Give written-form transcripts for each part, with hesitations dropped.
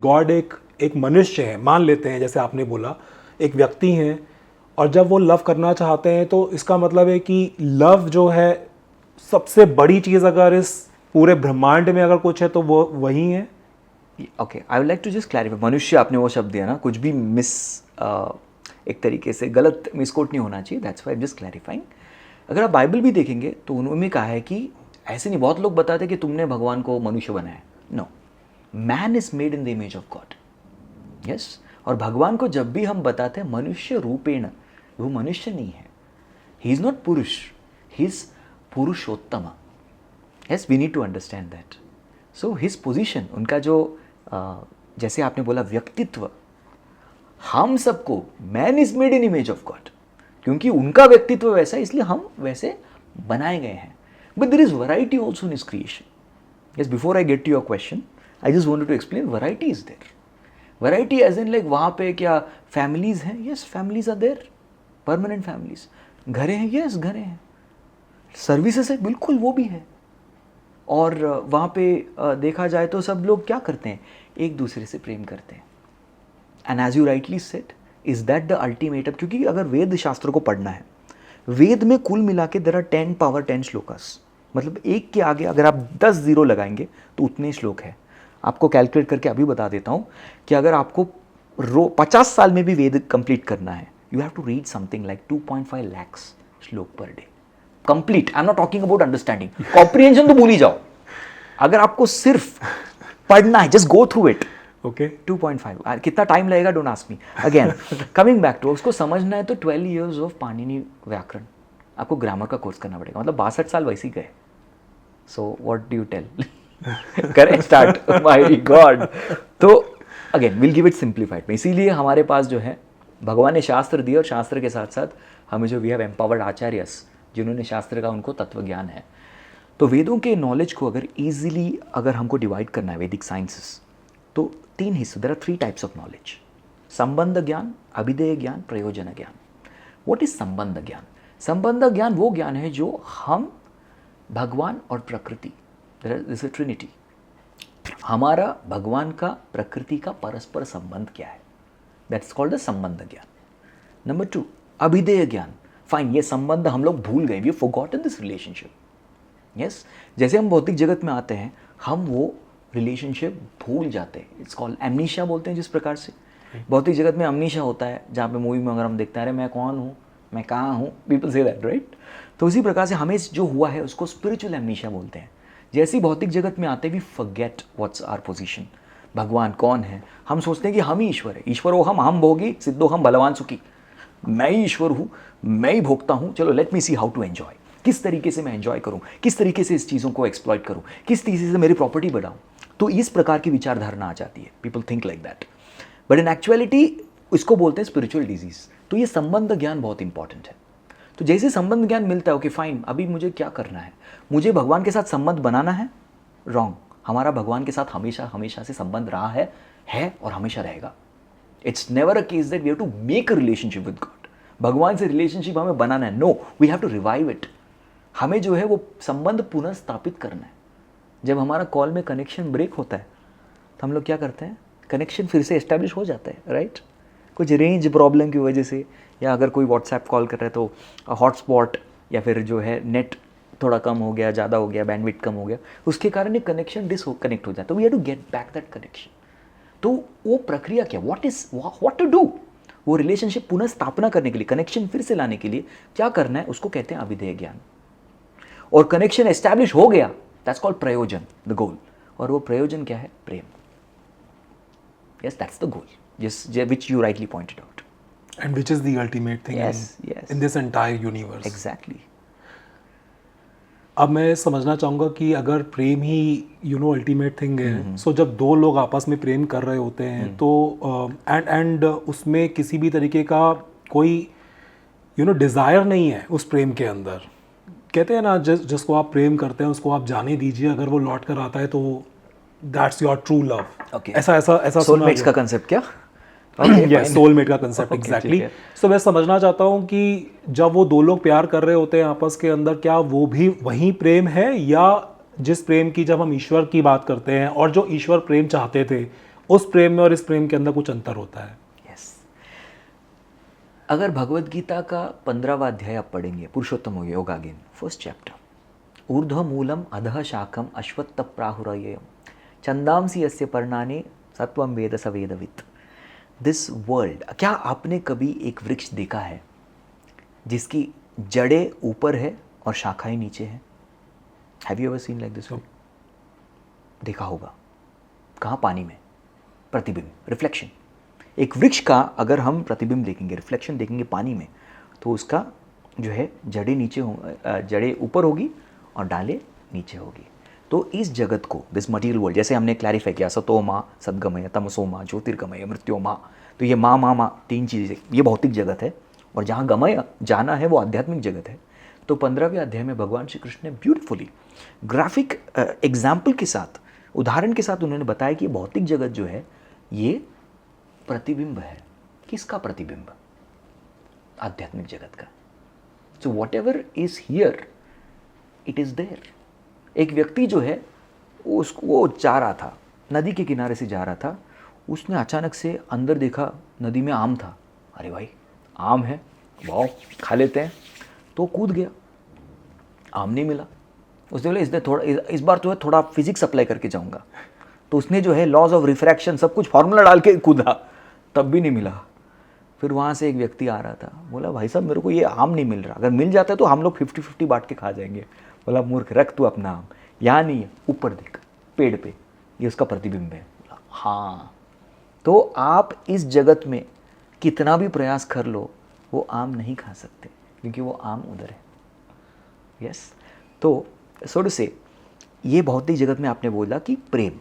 God एक मनुष्य है, मान लेते हैं, जैसे आपने बोला एक व्यक्ति हैं, और जब वो लव करना चाहते हैं तो इसका मतलब है कि लव जो है सबसे बड़ी चीज़ अगर इस पूरे ब्रह्मांड में अगर कुछ है तो वो वही है। Okay, I would like to just clarify, मनुष्य आपने वो शब्द दिया ना, कुछ भी एक तरीके से गलत मिसकोट नहीं होना चाहिए, that's why I am just clarifying. अगर आप बाइबल भी देखेंगे तो उन्होंने कहा है कि ऐसे नहीं, बहुत लोग बताते हैं कि तुमने भगवान को मनुष्य बनाया है। No, man is made in the image of God. Yes, और भगवान को जब भी हम बताते हैं मनुष्य रूपेण, वो मनुष्य नहीं है, ही इज नॉट पुरुष, ही इज पुरुषोत्तम। Yes, we need to understand that. So his position, उनका जो जैसे आपने बोला व्यक्तित्व, हम सबको man is made in image of God, क्योंकि उनका व्यक्तित्व वैसा है इसलिए हम वैसे बनाए गए हैं। But there is variety also in his creation. Yes, before I get to your question, I just wanted to explain variety is there. Variety as in like वहाँ पे क्या फैमिलीज हैं? Yes, families are there, permanent families. घरें हैं? Yes, घरें हैं। Services है? बिल्कुल, वो भी है। और वहाँ पे देखा जाए तो सब लोग क्या करते हैं? एक दूसरे से प्रेम करते हैं। And as you rightly said, is that the ultimatum? क्योंकि अगर वेद शास्त्र को पढ़ना है, वेद में कुल मिला के देयर आर 10 पावर 10 श्लोकास, मतलब एक के आगे अगर आप 10 जीरो लगाएंगे तो उतने श्लोक है। आपको कैलकुलेट करके अभी बता देता हूँ कि अगर आपको 50 साल में भी वेद कंप्लीट करना है, you have to read something like 2.5 lakhs shloka per day complete. I am not talking about understanding, comprehension तो भूल ही जाओ। अगर आपको सिर्फ पढ़ना है, just go through it, okay 2.5 कितना टाइम लगेगा, don't ask me. Again coming back to, उसको समझना है तो 12 years ऑफ पाणिनि व्याकरण, आपको ग्रामर का कोर्स करना पड़ेगा, मतलब 62 साल वैसे ही गए। So what do you tell? Correct, start, my god. तो again will give it simplified में, इसीलिए हमारे पास जो है भगवान ने शास्त्र दिए, और शास्त्र के साथ साथ हमें जो वी हैव एम्पावर्ड आचार्यस, जिन्होंने शास्त्र का उनको तत्व ज्ञान है। तो वेदों के नॉलेज को अगर ईजिली अगर हमको डिवाइड करना है वैदिक साइंसेस, तो 3 हिस्से, there are 3 types of knowledge. संबंध ज्ञान, अभिधेय ज्ञान, प्रयोजन ज्ञान। व्हाट इज संबंध ज्ञान? संबंध ज्ञान वो ज्ञान है जो हम, भगवान और प्रकृति, दिस इज ट्रिनिटी, हमारा भगवान का प्रकृति का परस्पर संबंध क्या है, दैट्स कॉल्ड द संबंध ज्ञान। नंबर 2, अभिधेय ज्ञान। फाइन, ये संबंध हम लोग भूल गए, we forgotten this relationship. Yes, जैसे हम भौतिक जगत में आते हैं, हम वो रिलेशनशिप भूल जाते हैं, इट्स कॉल्ड एमनीशिया बोलते हैं। जिस प्रकार से भौतिक जगत में अमनीशिया होता है, जहाँ पे मूवी में अगर हम देखते हैं, अरे मैं कौन हूँ, मैं कहाँ हूँ, पीपल से दैट, राइट? तो उसी प्रकार से हमें जो हुआ है उसको स्पिरिचुअल एमनीशिया बोलते हैं। जैसे ही भौतिक जगत में आते we forget what's our position, भगवान कौन है। हम सोचते हैं कि हम ही ईश्वर है, ईश्वर हो हम भोगी सिद्धो हम बलवान सुखी, मैं ही ईश्वर हूँ, मैं ही भोगता हूँ, चलो let me see how to enjoy, किस तरीके से मैं एंजॉय करूँ, किस तरीके से इस चीज़ों को एक्सप्लॉइट करूँ, किस तरीके से मेरी प्रॉपर्टी बढ़ाऊँ। तो इस प्रकार की विचारधारणा आ जाती है, people think like that, but in actuality इसको बोलते हैं स्पिरिचुअल डिजीज। तो ये संबंध ज्ञान बहुत इंपॉर्टेंट है। तो जैसे संबंध ज्ञान मिलता है, ओके फाइन, अभी मुझे क्या करना है, मुझे भगवान के साथ संबंध बनाना है, रॉन्ग। हमारा भगवान के साथ हमेशा हमेशा से संबंध रहा है और हमेशा रहेगा। It's never a case that we have to make a relationship with God. भगवान से रिलेशनशिप हमें बनाना है, no, we have to revive it. हमें जो है वो संबंध पुनः स्थापित करना है। जब हमारा कॉल में कनेक्शन ब्रेक होता है तो हम लोग क्या करते हैं, कनेक्शन फिर से एस्टैब्लिश हो जाता है, राइट? कुछ रेंज प्रॉब्लम की वजह से, या अगर कोई व्हाट्सएप कॉल कर रहा है तो हॉटस्पॉट या फिर जो है नेट थोड़ा कम हो गया, ज़्यादा हो गया, बैंडविड्थ कम हो गया, उसके कारण ये कनेक्शन डिसकनेक्ट हो जाता है। We have to get back that connection. तो वो प्रक्रिया क्या, व्हाट टू डू, वो रिलेशनशिप पुनः स्थापना करने के लिए, कनेक्शन फिर से लाने के लिए क्या करना है, उसको कहते हैं अभिधेय ज्ञान। और कनेक्शन एस्टैब्लिश हो गया, that's called prayojan, the goal. और वो प्रयोजन क्या है, प्रेम। Yes, that's the goal, which you rightly pointed out. And which is the ultimate thing Yes. in this entire universe. Exactly. अब मैं समझना चाहूँगा कि अगर प्रेम ही अल्टीमेट थिंग है, सो जब दो लोग आपस में प्रेम कर रहे होते हैं तो एंड उसमें किसी भी तरीके का कोई डिज़ायर नहीं है उस प्रेम के अंदर, कहते हैं ना, जिसको आप प्रेम करते हैं उसको आप जाने दीजिए, अगर वो लौट कर आता है तो that's your true love. Okay. ऐसा सोलमेट्स का कंसेप्ट क्या? सोलमेट का कंसेप्ट, एग्जैक्टली। सो मैं समझना चाहता हूँ कि जब वो दो लोग प्यार कर रहे होते हैं आपस के अंदर, क्या वो भी वही प्रेम है, या जिस प्रेम की जब हम ईश्वर की बात करते हैं और जो ईश्वर प्रेम चाहते थे उस प्रेम में और इस प्रेम के अंदर कुछ अंतर होता है। यस। अगर भगवत गीता का 15वां अध्याय आप पढ़ेंगे, पुरुषोत्तम योगागीन, फर्स्ट चैप्टर, ऊर्ध्व मूलम अधः शाखम अश्वत्थ प्राहुरयम् छंदांसि यस्य पर्णानि सत्वं वेद स वेदवित्। दिस वर्ल्ड, क्या आपने कभी एक वृक्ष देखा है जिसकी जड़ें ऊपर है और शाखाएं नीचे हैं? Have you ever seen like this? देखा होगा। कहाँ? पानी में। प्रतिबिंब, रिफ्लेक्शन। एक वृक्ष का अगर हम प्रतिबिंब देखेंगे, रिफ्लेक्शन देखेंगे पानी में, तो उसका जो है जड़ें नीचे जड़ें ऊपर होगी और डालें नीचे होगी। तो इस जगत को, दिस मटीरियल वर्ल्ड, जैसे हमने क्लैरिफाई किया, सतो माँ सद्गमय, तमसो माँ ज्योतिर्गमय, मृत्यो माँ, तो ये माँ माँ माँ तीन चीज़ें, ये भौतिक जगत है, और जहाँ गमय जाना है वो आध्यात्मिक जगत है। तो 15वें अध्याय में भगवान श्री कृष्ण ने ब्यूटीफुली ग्राफिक एग्जाम्पल के साथ, उदाहरण के साथ उन्होंने बताया कि भौतिक जगत जो है ये प्रतिबिंब है। किसका प्रतिबिंब? आध्यात्मिक जगत का। So whatever is here it is there. एक व्यक्ति जो है वो जा रहा था, नदी के किनारे से जा रहा था, उसने अचानक से अंदर देखा नदी में आम था। अरे भाई आम है, वाह खा लेते हैं, तो कूद गया, आम नहीं मिला। उसने बोला इस बार तो है थोड़ा फिजिक्स अप्लाई करके जाऊंगा। तो उसने जो है लॉज ऑफ रिफ्रैक्शन सब कुछ फार्मूला डाल के कूदा, तब भी नहीं मिला। फिर वहाँ से एक व्यक्ति आ रहा था, बोला भाई साहब मेरे को ये आम नहीं मिल रहा, अगर मिल जाता है तो हम लोग 50-50 बांट के खा जाएंगे। बोला मूर्ख, रख तू अपना आम, यहाँ नहीं है, ऊपर देख पेड़ पे, ये उसका प्रतिबिंब है। बोला हाँ। तो आप इस जगत में कितना भी प्रयास कर लो, वो आम नहीं खा सकते, क्योंकि वो आम उधर है। यस। तो सो टू से, ये भौतिक जगत में आपने बोला कि प्रेम,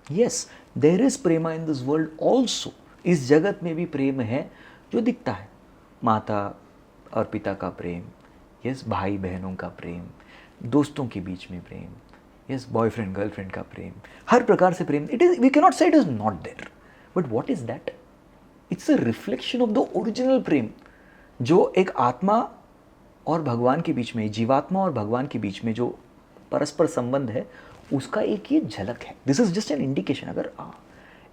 yes there is prema in this world also. इस जगत में भी प्रेम है जो दिखता है, माता और पिता का प्रेम, यस भाई बहनों का प्रेम, दोस्तों के बीच में प्रेम, यस बॉयफ्रेंड गर्लफ्रेंड का प्रेम, हर प्रकार से प्रेम। It is, we can not say it is not there, but what is that? It's a reflection of the original prem, जो एक आत्मा और भगवान के बीच में, जीवात्मा और भगवान के बीच में जो परस्पर संबंध है, उसका एक ये झलक है। This is just an indication. अगर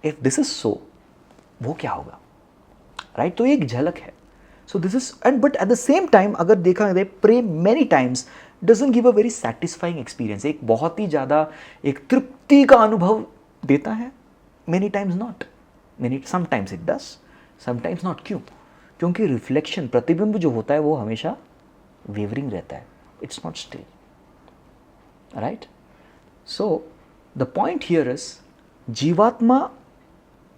इफ दिस इज सो, वो क्या होगा, राइट? तो एक झलक है। So this is, and but at the same time अगर देखा जाए, prem many times doesn't give a very satisfying experience. एक बहुत ही ज़्यादा एक तृप्ति का अनुभव देता है, many times not, sometimes it does, sometimes not. क्यों? क्योंकि रिफ्लेक्शन, प्रतिबिंब जो होता है वो हमेशा वेवरिंग रहता है, it's not still, right? So the point here is, जीवात्मा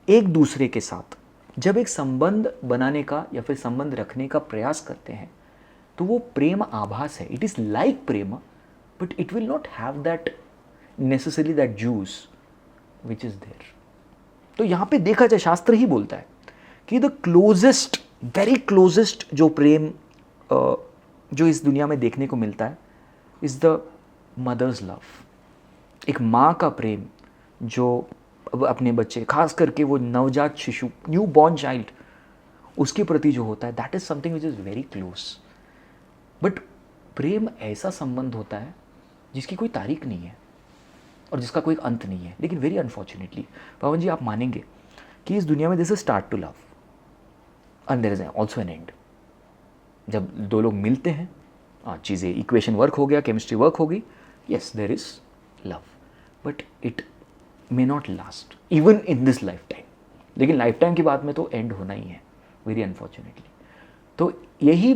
एक दूसरे के साथ जब एक संबंध बनाने का या फिर संबंध रखने का प्रयास करते हैं, तो वो प्रेम आभास है। इट इज लाइक प्रेम, but it will not have that necessary that juice which is there. तो यहाँ पे देखा जाए, शास्त्र ही बोलता है कि द क्लोजेस्ट, वेरी क्लोजेस्ट जो प्रेम जो इस दुनिया में देखने को मिलता है इज द मदर्स लव। एक माँ का प्रेम जो अपने बच्चे, खास करके वो नवजात शिशु, न्यू बॉर्न चाइल्ड, उसके प्रति जो होता है, that is something which is very close. But प्रेम ऐसा संबंध होता है जिसकी कोई तारीख नहीं है और जिसका कोई अंत नहीं है। लेकिन वेरी अनफॉर्चुनेटली पवन जी, आप मानेंगे कि इस दुनिया में this is start to love and there is also an end. जब दो लोग मिलते हैं, चीज़ें, इक्वेशन वर्क हो गया, केमिस्ट्री वर्क हो गई, yes there is love, but it may not last even in this lifetime. लेकिन लाइफ टाइम की बात में तो एंड होना ही है, वेरी अनफॉर्चुनेटली। तो यही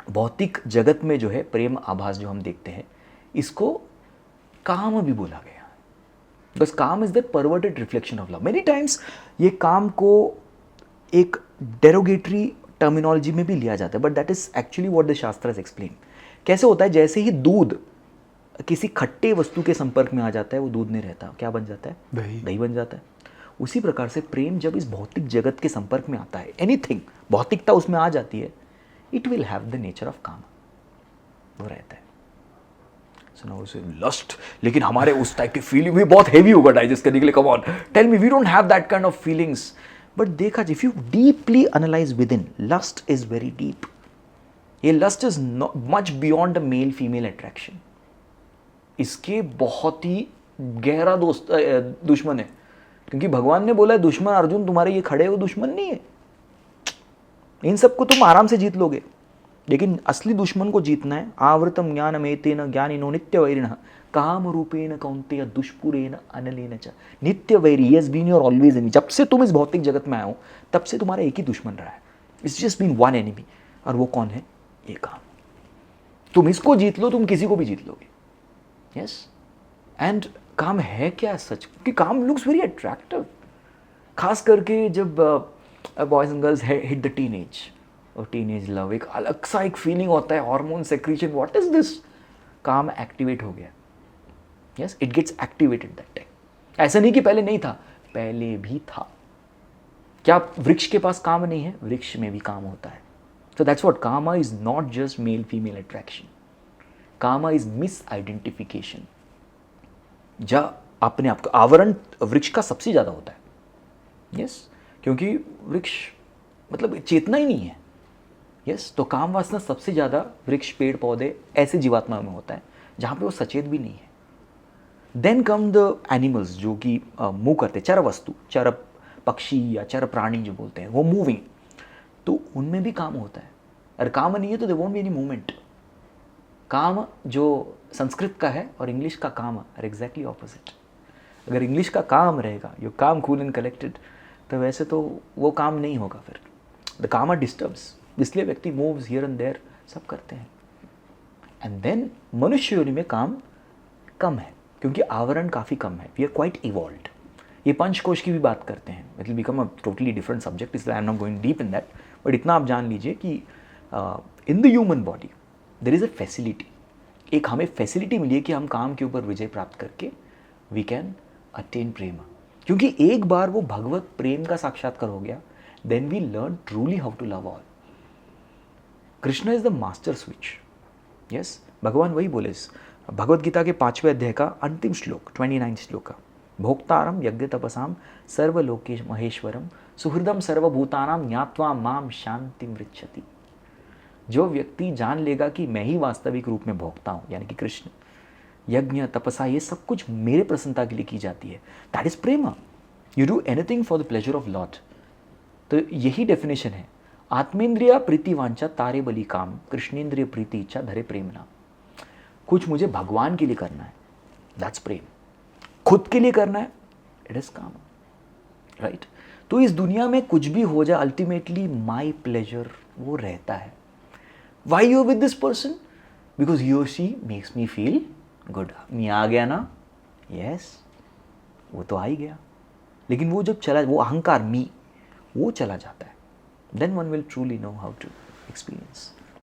भौतिक जगत में जो है प्रेम आभास जो हम देखते हैं, इसको काम भी बोला गया। बस काम is the perverted reflection of love. Many times ये काम को एक डेरोगेटरी टर्मिनोलॉजी में भी लिया जाता है, but that is actually what the शास्त्र एक्सप्लेन। कैसे होता है? जैसे ही दूध किसी खट्टे वस्तु के संपर्क में आ जाता है, वो दूध नहीं रहता, क्या बन जाता है? दही बन जाता है। उसी प्रकार से प्रेम जब इस भौतिक जगत के संपर्क में आता है, एनीथिंग, भौतिकता उसमें आ जाती है, it will have the nature of काम, वो रहता है। सो नाउ से लस्ट, लेकिन हमारे उस टाइप की फीलिंग भी बहुत हेवी होगा डाइजेस्ट करने के लिए। Come on tell me, we don't have that kind of feelings. But देखा, if you deeply analyse within, lust is very deep. ये lust is much beyond male female attraction. इसके बहुत ही गहरा दुश्मन है, क्योंकि भगवान ने बोला है दुश्मन अर्जुन तुम्हारे ये खड़े हो दुश्मन नहीं है, इन सबको तुम आराम से जीत लोगे, लेकिन असली दुश्मन को जीतना है। आवृतम ज्ञानमेतेन ज्ञानिनो नित्य वैरिणः काम रूपेण कौन्तेय दुष्पुरेण अनलेन च। नित्य वैरी, he has been your always enemy. जब से तुम इस भौतिक जगत में आए हो तब से तुम्हारा एक ही दुश्मन रहा है, it's just been one enemy, और वो कौन है? ये काम। तुम इसको जीत लो, तुम किसी को भी जीत लोगे। यस, एंड काम है क्या सच? क्योंकि काम लुक्स वेरी अट्रैक्टिव, खास करके जब boys and girls hit the teenage, और टीनेज लव एक अलग सा एक फीलिंग होता है, hormone secretion, what is this? काम एक्टिवेट हो गया। Yes, it gets activated that time. ऐसा नहीं कि पहले नहीं था, पहले भी था। क्या वृक्ष के पास काम नहीं है? वृक्ष में भी काम होता है। So that's what karma is, not just male female attraction. Karma is misidentification. जा अपने आप का आवरण वृक्ष का सबसे ज़्यादा होता है। यस, क्योंकि वृक्ष मतलब चेतना ही नहीं है। यस, तो काम वासना सबसे ज़्यादा वृक्ष, पेड़ पौधे ऐसे जीवात्मा में होता है जहाँ पे वो सचेत भी नहीं है। देन कम द एनिमल्स, जो कि मूव करते, चर वस्तु, चर पक्षी या चर प्राणी जो बोलते हैं, वो मूविंग, तो उनमें भी काम होता है। अगर काम नहीं है तो there won't be any movement. काम जो संस्कृत का है और इंग्लिश का काम आर एग्जैक्टली ऑपोजिट। अगर इंग्लिश का काम रहेगा, यू काम कूल एंड कलेक्टेड, तो वैसे तो वो काम नहीं होगा, फिर द काम आर डिस्टर्ब्स। इसलिए व्यक्ति मूव्स हियर एंड देयर, सब करते हैं। एंड देन मनुष्य योनि में काम कम है, क्योंकि आवरण काफ़ी कम है। We are quite evolved. ये पंचकोश की भी बात करते हैं, it will become a totally different subject, इसलिए I am not going deep in that, but इतना आप जान लीजिए कि in the human body there is a facility. एक हमें फैसिलिटी मिली है कि हम काम के ऊपर विजय प्राप्त करके वी कैन अटेन प्रेम, क्योंकि एक बार वो भगवत प्रेम का साक्षात्कार हो गया, then we learn truly how to love all. Krishna is the master switch. Yes, भगवान वही बोले भगवत गीता के 5वें अध्याय का अंतिम श्लोक, 29 श्लोक का, भोक्तारम यज्ञ तपसाम सर्वलोकेश महेश्वरम सुहृदम सर्वभूतानाम ज्ञात्वा माम शांति मृच्छति। जो व्यक्ति जान लेगा कि मैं ही वास्तविक रूप में भोक्ता हूँ, यानी कि कृष्ण, यज्ञ तपसा ये सब कुछ मेरे प्रसन्नता के लिए की जाती है, that is Prem. You do anything for the pleasure of Lord. तो यही डेफिनेशन है। आत्मेंद्रिया प्रीति वांछा तारे बलि काम, कृष्णेंद्रिय प्रीति इच्छा धरे प्रेम नाम। कुछ मुझे भगवान के लिए करना है, दैट्स प्रेम। खुद के लिए करना है, इट इज काम, राइट। तो इस दुनिया में कुछ भी हो जाए, अल्टीमेटली माई प्लेजर वो रहता है। Why you with this person? Because he और she makes me feel good. मैं आ गया ना, यस, वो तो आ ही गया, लेकिन वो जब चला, वो अहंकार मी वो चला जाता है, then one will truly know how to experience.